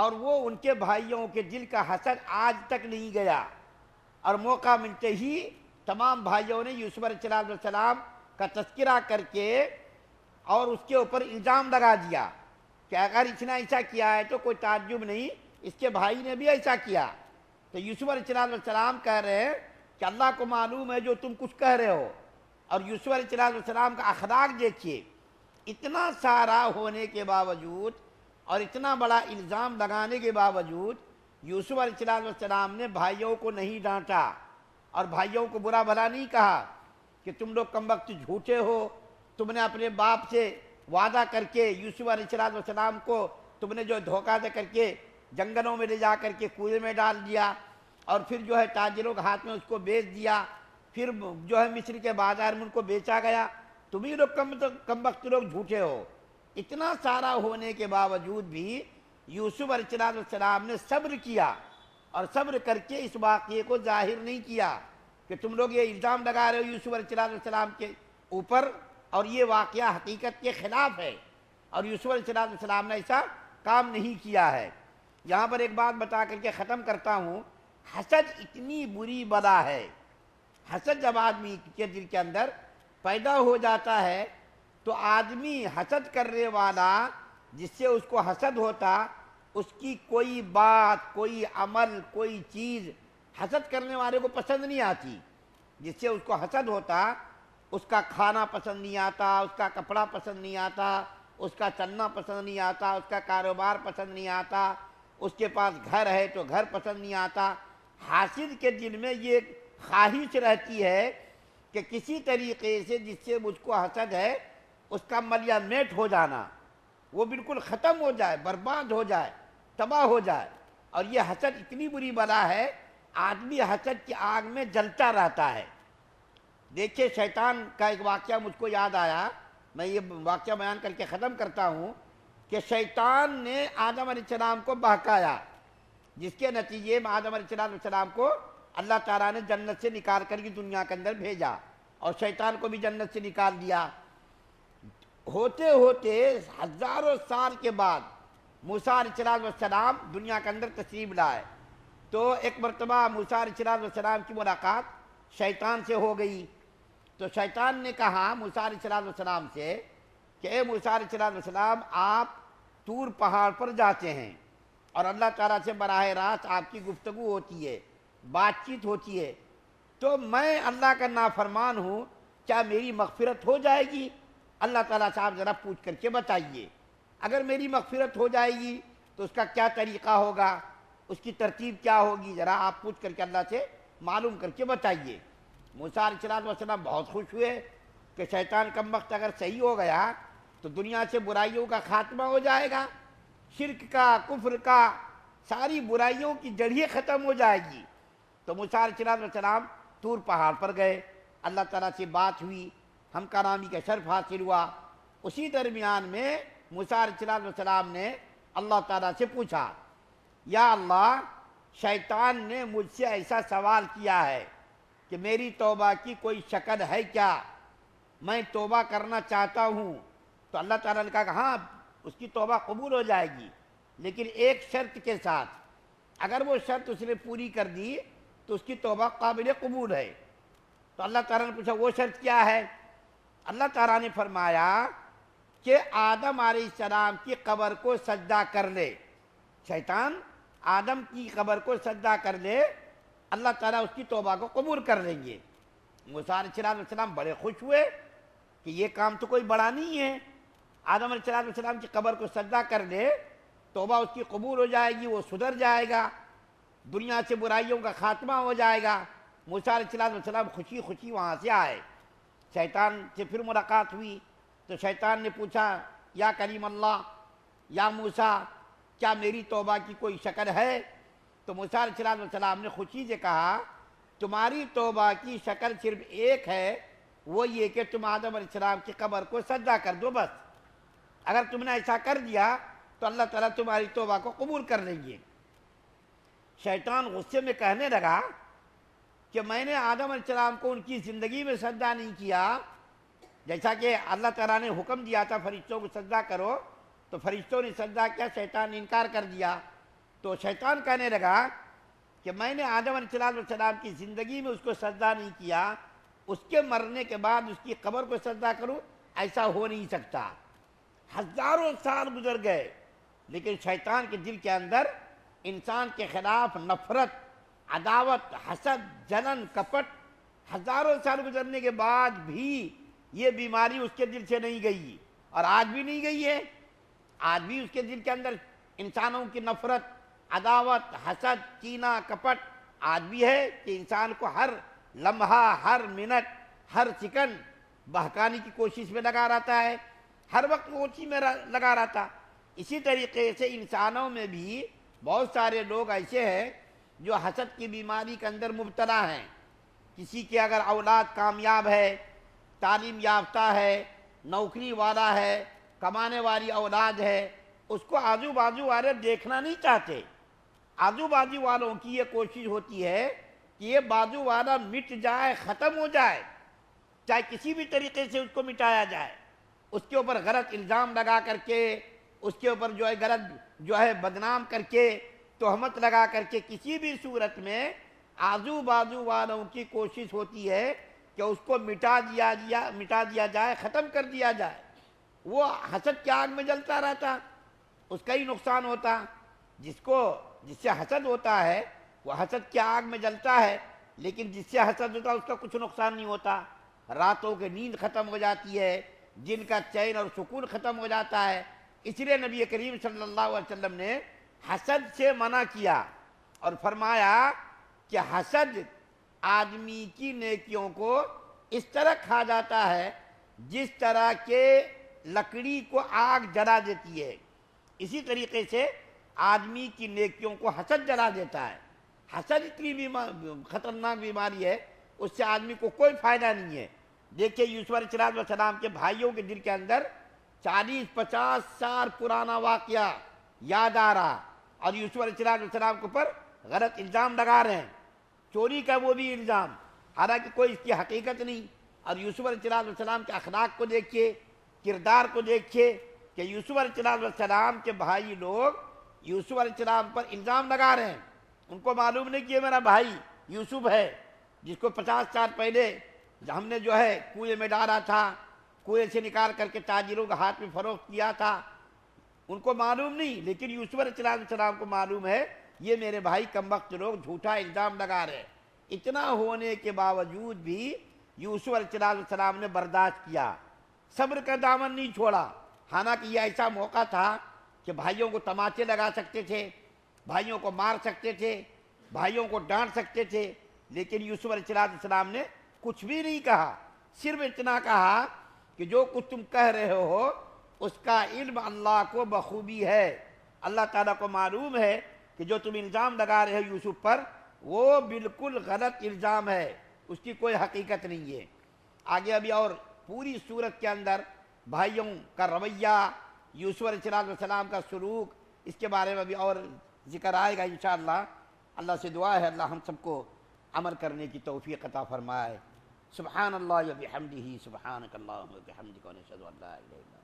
اور وہ ان کے بھائیوں کے دل کا حسد آج تک نہیں گیا، اور موقع ملتے ہی تمام بھائیوں نے یوسف علیہ السلام کا تذکرہ کر کے اور اس کے اوپر الزام لگا دیا کہ اگر اس نے ایسا کیا ہے تو کوئی تعجب نہیں، اس کے بھائی نے بھی ایسا کیا۔ تو یوسف علیہ السلام کہہ رہے ہیں کہ اللہ کو معلوم ہے جو تم کچھ کہہ رہے ہو، اور یوسف علیہ السلام کا اخلاق دیکھیے، اتنا سارا ہونے کے باوجود اور اتنا بڑا الزام لگانے کے باوجود یوسف علیہ السلام نے بھائیوں کو نہیں ڈانٹا اور بھائیوں کو برا بھلا نہیں کہا کہ تم لوگ کم وقت جھوٹے ہو، تم نے اپنے باپ سے وعدہ کر کے یوسف علیہ السلام کو تم نے جو دھوکہ دے کر کے جنگلوں میں لے جا کر کے کنویں میں ڈال دیا، اور پھر جو ہے تاجروں کے ہاتھ میں اس کو بیچ دیا، پھر جو ہے مصر کے بازار میں ان کو بیچا گیا، تم ہی لوگ کم وقت لوگ جھوٹے ہو۔ اتنا سارا ہونے کے باوجود بھی یوسف علیہ السلام نے صبر کیا، اور صبر کر کے اس واقعے کو ظاہر نہیں کیا کہ تم لوگ یہ الزام لگا رہے ہو یوسف علیہ السلام کے اوپر، اور یہ واقعہ حقیقت کے خلاف ہے، اور یوسف علیہ السلام نے ایسا کام نہیں کیا ہے۔ یہاں پر ایک بات بتا کر کے ختم کرتا ہوں، حسد اتنی بری بلا ہے، حسد جب آدمی کے دل کے اندر پیدا ہو جاتا ہے تو آدمی حسد کرنے والا جس سے اس کو حسد ہوتا، اس کی کوئی بات، کوئی عمل، کوئی چیز حسد کرنے والے کو پسند نہیں آتی۔ جس سے اس کو حسد ہوتا، اس کا کھانا پسند نہیں آتا، اس کا کپڑا پسند نہیں آتا، اس کا چلنا پسند نہیں آتا، اس کا کاروبار پسند نہیں آتا، اس کے پاس گھر ہے تو گھر پسند نہیں آتا۔ حاسد کے دل میں یہ خواہش رہتی ہے کہ کسی طریقے سے جس سے مجھ کو حسد ہے اس کا ملیا میٹ ہو جانا، وہ بالکل ختم ہو جائے، برباد ہو جائے، تباہ ہو جائے۔ اور یہ حسد اتنی بری بلا ہے، آدمی حسد کی آگ میں جلتا رہتا ہے۔ دیکھیے شیطان کا ایک واقعہ مجھ کو یاد آیا، میں یہ واقعہ بیان کر کے ختم کرتا ہوں کہ شیطان نے آدم علیہ السلام کو بہکایا، جس کے نتیجے میں آدم علیہ السلام کو اللہ تعالیٰ نے جنت سے نکال کر کے دنیا کے اندر بھیجا، اور شیطان کو بھی جنت سے نکال دیا۔ ہوتے ہوتے ہزاروں سال کے بعد موسیٰ علیہ السلام دنیا کے اندر تشریف لائے، تو ایک مرتبہ موسیٰ علیہ السلام کی ملاقات شیطان سے ہو گئی۔ تو شیطان نے کہا موسیٰ علیہ السلام سے کہ اے موسیٰ علیہ السلام، آپ طور پہاڑ پر جاتے ہیں اور اللہ تعالیٰ سے براہ راست آپ کی گفتگو ہوتی ہے، بات چیت ہوتی ہے، تو میں اللہ کا نافرمان ہوں، کیا میری مغفرت ہو جائے گی؟ اللہ تعالیٰ سے آپ ذرا پوچھ کر کے بتائیے، اگر میری مغفرت ہو جائے گی تو اس کا کیا طریقہ ہوگا، اس کی ترتیب کیا ہوگی، ذرا آپ پوچھ کر کے اللہ سے معلوم کر کے بتائیے۔ موسیٰ علیہ السلام بہت خوش ہوئے کہ شیطان کم وقت اگر صحیح ہو گیا تو دنیا سے برائیوں کا خاتمہ ہو جائے گا، شرک کا، کفر کا، ساری برائیوں کی جڑیں ختم ہو جائے گی۔ تو موسیٰ علیہ السلام طور پہاڑ پر گئے، اللہ تعالیٰ سے بات ہوئی، ہم کلامی کا شرف حاصل ہوا۔ اسی درمیان میں موسیٰ علیہ السلام نے اللہ تعالیٰ سے پوچھا، یا اللہ، شیطان نے مجھ سے ایسا سوال کیا ہے کہ میری توبہ کی کوئی شکل ہے کیا، میں توبہ کرنا چاہتا ہوں۔ تو اللہ تعالیٰ نے کہا کہ ہاں، اس کی توبہ قبول ہو جائے گی، لیکن ایک شرط کے ساتھ، اگر وہ شرط اس نے پوری کر دی تو اس کی توبہ قابل قبول ہے۔ تو اللہ تعالیٰ نے پوچھا وہ شرط کیا ہے؟ اللہ تعالیٰ نے فرمایا کہ آدم علیہ السلام کی قبر کو سجدہ کر لے۔ شیطان آدم کی قبر کو سجدہ کر لے، اللہ تعالیٰ اس کی توبہ کو قبول کر لیں گے۔ موسیٰ علیہ السلام بڑے خوش ہوئے کہ یہ کام تو کوئی بڑا نہیں ہے، آدم علیہ السلام کی قبر کو سجدہ کر لے، توبہ اس کی قبول ہو جائے گی، وہ سدھر جائے گا، دنیا سے برائیوں کا خاتمہ ہو جائے گا۔ موسیٰ علیہ السلام خوشی خوشی وہاں سے آئے، شیطان سے پھر ملاقات ہوئی تو شیطان نے پوچھا، یا کلیم اللہ، یا موسیٰ، کیا میری توبہ کی کوئی شکل ہے؟ تو موسیٰ علیہ السلام نے خوشی سے کہا، تمہاری توبہ کی شکل صرف ایک ہے، وہ یہ کہ تم آدم علیہ السلام کی قبر کو سجدہ کر دو بس۔ اگر تم نے ایسا کر دیا تو اللہ تعالیٰ تمہاری توبہ کو قبول کر لیں گے۔ شیطان غصے میں کہنے لگا کہ میں نے آدم علیہ السلام کو ان کی زندگی میں سجدہ نہیں کیا، جیسا کہ اللہ تعالیٰ نے حکم دیا تھا فرشتوں کو سجدہ کرو، تو فرشتوں نے سجدہ کیا، شیطان نے انکار کر دیا۔ تو شیطان کہنے لگا کہ میں نے آدم علیہ السلام کی زندگی میں اس کو سجدہ نہیں کیا، اس کے مرنے کے بعد اس کی قبر کو سجدہ کروں، ایسا ہو نہیں سکتا۔ ہزاروں سال گزر گئے، لیکن شیطان کے دل کے اندر انسان کے خلاف نفرت، عداوت، حسد، جلن، کپٹ، ہزاروں سال گزرنے کے بعد بھی یہ بیماری اس کے دل سے نہیں گئی، اور آج بھی نہیں گئی ہے۔ آج بھی اس کے دل کے اندر انسانوں کی نفرت، عداوت، حسد، کینہ، کپٹ آج بھی ہے، کہ انسان کو ہر لمحہ، ہر منٹ، ہر سیکنڈ بہکانے کی کوشش میں لگا رہتا ہے، ہر وقت وہ اسی میں لگا رہتا۔ اسی طریقے سے انسانوں میں بھی بہت سارے لوگ ایسے ہیں جو حسد کی بیماری کے اندر مبتلا ہیں۔ کسی کی اگر اولاد کامیاب ہے، تعلیم یافتہ ہے، نوکری والا ہے، کمانے والی اولاد ہے، اس کو آجو بازو والے دیکھنا نہیں چاہتے۔ آجو بازو والوں کی یہ کوشش ہوتی ہے کہ یہ بازو والا مٹ جائے، ختم ہو جائے، چاہے کسی بھی طریقے سے اس کو مٹایا جائے، اس کے اوپر غلط الزام لگا کر کے، اس کے اوپر غلط بدنام کر کے، تہمت لگا کر کے، کسی بھی صورت میں آزو بازو والوں کی کوشش ہوتی ہے کہ اس کو مٹا دیا جائے، ختم کر دیا جائے۔ وہ حسد کی آگ میں جلتا رہتا، اس کا ہی نقصان ہوتا۔ جس سے حسد ہوتا ہے وہ حسد کی آگ میں جلتا ہے، لیکن جس سے حسد ہوتا ہے اس کا کچھ نقصان نہیں ہوتا۔ راتوں کی نیند ختم ہو جاتی ہے، جن کا چین اور سکون ختم ہو جاتا ہے۔ اس لیے نبی کریم صلی اللہ علیہ وسلم نے حسد سے منع کیا اور فرمایا کہ حسد آدمی کی نیکیوں کو اس طرح کھا جاتا ہے جس طرح کہ لکڑی کو آگ جلا دیتی ہے، اسی طریقے سے آدمی کی نیکیوں کو حسد جلا دیتا ہے۔ حسد اتنی خطرناک بیماری ہے، اس سے آدمی کو کوئی فائدہ نہیں ہے۔ دیکھیے یوسف علیہ السلام کے بھائیوں کے دل کے اندر 40-50 سال پرانا واقعہ یاد آ رہا، اور یوسف علیہ السلام کے اوپر غلط الزام لگا رہے ہیں، چوری کا وہ بھی الزام، حالانکہ کوئی اس کی حقیقت نہیں۔ اور یوسف علیہ السلام کے اخلاق کو دیکھیے، کردار کو دیکھیے کہ یوسف علیہ السلام کے بھائی لوگ یوسف علیہ السلام پر الزام لگا رہے ہیں۔ ان کو معلوم نہیں کہ یہ میرا بھائی یوسف ہے، جس کو 50 سال پہلے ہم نے کنویں میں ڈالا تھا، کنویں سے نکال کر کے تاجروں کے ہاتھ میں فروخت کیا تھا۔ ان کو معلوم نہیں، لیکن یوسف علیہ السلام کو معلوم ہے یہ میرے بھائی کم وقت لوگ جھوٹا الزام لگا رہے ہیں۔ اتنا ہونے کے باوجود بھی یوسف علیہ السلام نے برداشت کیا، صبر کا دامن نہیں چھوڑا۔ حالانکہ یہ ایسا موقع تھا کہ بھائیوں کو تماچے لگا سکتے تھے، بھائیوں کو مار سکتے تھے، بھائیوں کو ڈانٹ سکتے تھے، لیکن یوسف علیہ السلام نے کچھ بھی نہیں کہا، صرف اتنا کہا کہ جو کچھ تم کہہ رہے ہو اس کا علم اللہ کو بخوبی ہے۔ اللہ تعالیٰ کو معلوم ہے کہ جو تم الزام لگا رہے ہو یوسف پر وہ بالکل غلط الزام ہے، اس کی کوئی حقیقت نہیں ہے۔ آگے ابھی اور پوری صورت کے اندر بھائیوں کا رویہ، یوسف علیہ السلام کا سلوک، اس کے بارے میں بھی اور ذکر آئے گا انشاءاللہ۔ اللہ سے دعا ہے اللہ ہم سب کو عمل کرنے کی توفیق عطا فرمائے۔ سبحان اللہ و بحمدہ، سبحانک اللہم و بحمدک، ونشہد ان لا الہ الا انت۔